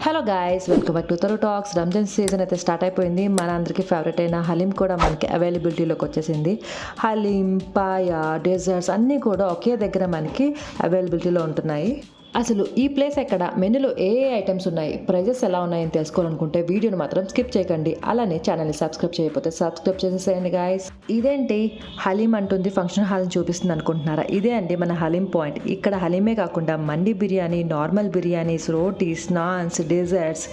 Hello guys, welcome back to తరు talks. Ramzan season అయితే start అయిపోయింది. మన అందరికీ ఫేవరెట్ అయిన హలీం కూడా మనకి అవైలబిలిటీలోకి వచ్చేసింది. హలీం, పాయా, డెజర్ట్స్ అన్నీ కూడా ఒకే దగ్గర మనకి అవైలబిలిటీలో ఉంటున్నాయి. అసలు ఈ ప్లేస్ ఎక్కడ, మెనూలో ఏ ఐటమ్స్ ఉన్నాయి, ప్రైజెస్ ఎలా ఉన్నాయని తెలుసుకోవాలనుకుంటే వీడియోని మాత్రం స్కిప్ చేయకండి. అలానే ఛానల్ని సబ్స్క్రైబ్ చేయకపోతే సబ్స్క్రైబ్ చేసేసేయండి గాయస్. ఇదేంటి హలీం అంటుంది, ఫంక్షన్ హాల్ని చూపిస్తుంది అనుకుంటున్నారా? ఇదే అండి మన హలీం పాయింట్. ఇక్కడ హలీమే కాకుండా మండి బిర్యానీ, నార్మల్ బిర్యానీస్, రోటీస్, నాన్స్, డెజర్ట్స్,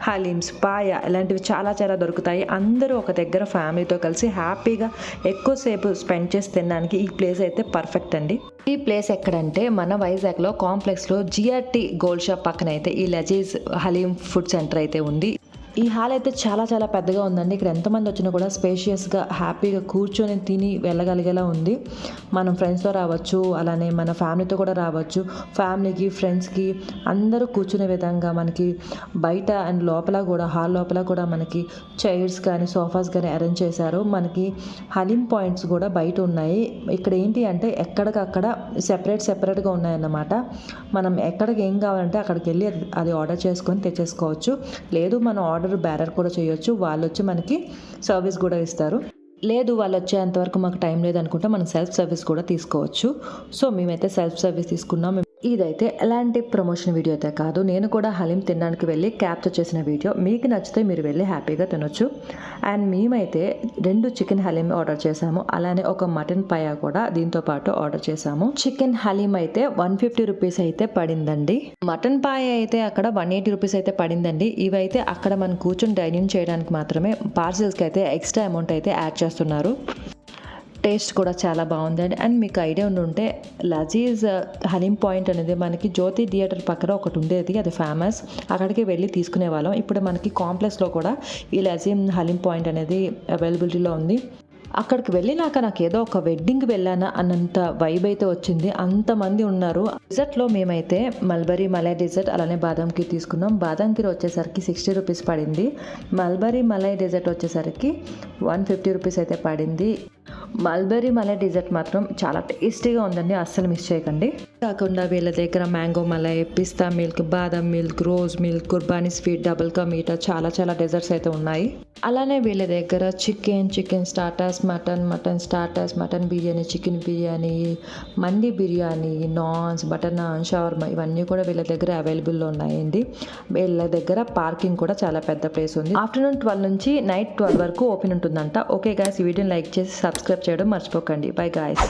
హలీమ్స్, పాయా ఇలాంటివి చాలా చాలా దొరుకుతాయి. అందరూ ఒక దగ్గర ఫ్యామిలీతో కలిసి హ్యాపీగా ఎక్కువసేపు స్పెండ్ చేసి తినడానికి ఈ ప్లేస్ అయితే పర్ఫెక్ట్ అండి. ఈ ప్లేస్ ఎక్కడంటే మన వైజాగ్లో కాంప్లెక్స్లో జిఆర్టీ గోల్డ్ షాప్ పక్కన అయితే ఈ లజీజ్ హలీం ఫుడ్ సెంటర్ అయితే ఉంది. ఈ హాల్ అయితే చాలా చాలా పెద్దగా ఉందండి. ఇక్కడ ఎంతమంది వచ్చినా కూడా స్పేషియస్గా హ్యాపీగా కూర్చొని తిని వెళ్ళగలిగేలా ఉంది. మనం ఫ్రెండ్స్తో రావచ్చు, అలానే మన ఫ్యామిలీతో కూడా రావచ్చు. ఫ్యామిలీకి, ఫ్రెండ్స్కి అందరూ కూర్చునే విధంగా మనకి బయట అండ్ లోపల కూడా, హాల్ లోపల కూడా మనకి చైర్స్ కానీ సోఫాస్ కానీ అరేంజ్ చేశారు. మనకి హలీం పాయింట్స్ కూడా బయట ఉన్నాయి. ఇక్కడ ఏంటి అంటే ఎక్కడికక్కడ సెపరేట్గా ఉన్నాయన్నమాట. మనం ఎక్కడికి ఏం కావాలంటే అక్కడికి వెళ్ళి అది ఆర్డర్ చేసుకొని తెచ్చేసుకోవచ్చు. లేదు మనం ఆర్డర్ బ్యారర్ కూడా చేయొచ్చు. వాళ్ళు వచ్చి మనకి సర్వీస్ కూడా ఇస్తారు. లేదు వాళ్ళు వచ్చేంతవరకు మాకు టైం లేదనుకుంటే మనం సెల్ఫ్ సర్వీస్ కూడా తీసుకోవచ్చు. సో మేమైతే సెల్ఫ్ సర్వీస్ తీసుకున్నాం. ఇదైతే ఎలాంటి ప్రమోషన్ వీడియో అయితే కాదు. నేను కూడా హలీం తినడానికి వెళ్ళి క్యాప్చర్ చేసిన వీడియో. మీకు నచ్చితే మీరు వెళ్ళి హ్యాపీగా తినొచ్చు. అండ్ మేమైతే 2 చికెన్ హలీం ఆర్డర్ చేసాము. అలానే ఒక మటన్ పాయా కూడా దీంతో పాటు ఆర్డర్ చేసాము. చికెన్ హలీం అయితే 150 రూపీస్ అయితే పడిందండి. మటన్ పాయా అయితే అక్కడ 180 రూపీస్ అయితే పడిందండి. ఇవైతే అక్కడ మనం కూర్చొని డైనింగ్ చేయడానికి మాత్రమే. పార్సిల్స్కి అయితే ఎక్స్ట్రా అమౌంట్ అయితే యాడ్ చేస్తున్నారు. టేస్ట్ కూడా చాలా బాగుందండి. అండ్ మీకు ఐడియా ఉంటే లజీజ్ హలీం పాయింట్ అనేది మనకి జ్యోతి థియేటర్ పక్కన ఒకటి ఉండేది, అది ఫేమస్. అక్కడికి వెళ్ళి తీసుకునే వాళ్ళం. ఇప్పుడు మనకి కాంప్లెక్స్లో కూడా ఈ లజీజ్ హలీం పాయింట్ అనేది అవైలబిలిటీలో ఉంది. అక్కడికి వెళ్ళినాక నాకు ఏదో ఒక వెడ్డింగ్కి వెళ్ళానా అన్నంత వైబ్ అయితే వచ్చింది. అంతమంది ఉన్నారు. డెజర్ట్లో మేమైతే మల్బరీ మలై డెజర్ట్ అలానే బాదం కీర్ తీసుకున్నాం. బాదం కీర్ వచ్చేసరికి 60 రూపీస్ పడింది. మల్బరీ మలై డెజర్ట్ వచ్చేసరికి 150 రూపీస్ అయితే పడింది. మల్బరీ మలై డెజర్ట్ మాత్రం చాలా టేస్టీగా ఉందండి, అస్సలు మిస్ చేయకండి. కాకుండా వీళ్ళ దగ్గర మ్యాంగో మలై, పిస్తా మిల్క్, బాదం మిల్క్, రోజ్ మిల్క్, కుర్బానీ స్వీట్, డబుల్ కా మీఠా చాలా చాలా డెజర్ట్స్ అయితే ఉన్నాయి. అలానే వీళ్ళ దగ్గర chicken starters, mutton starters, mutton biryani, chicken biryani, మండి బిర్యానీ, నాన్స్, బటర్ నాన్, షవర్మా ఇవన్నీ కూడా వీళ్ళ దగ్గర అవైలబుల్లో ఉన్నాయండి. వీళ్ళ దగ్గర పార్కింగ్ కూడా చాలా పెద్ద ప్లేస్ ఉంది. ఆఫ్టర్నూన్ 12 నుంచి నైట్ 12 వరకు ఓపెన్ ఉంటుందంట. ఓకే గాయస్, ఈ వీడియోని లైక్ చేసి సబ్స్క్రైబ్ చేయడం మర్చిపోకండి. By guys.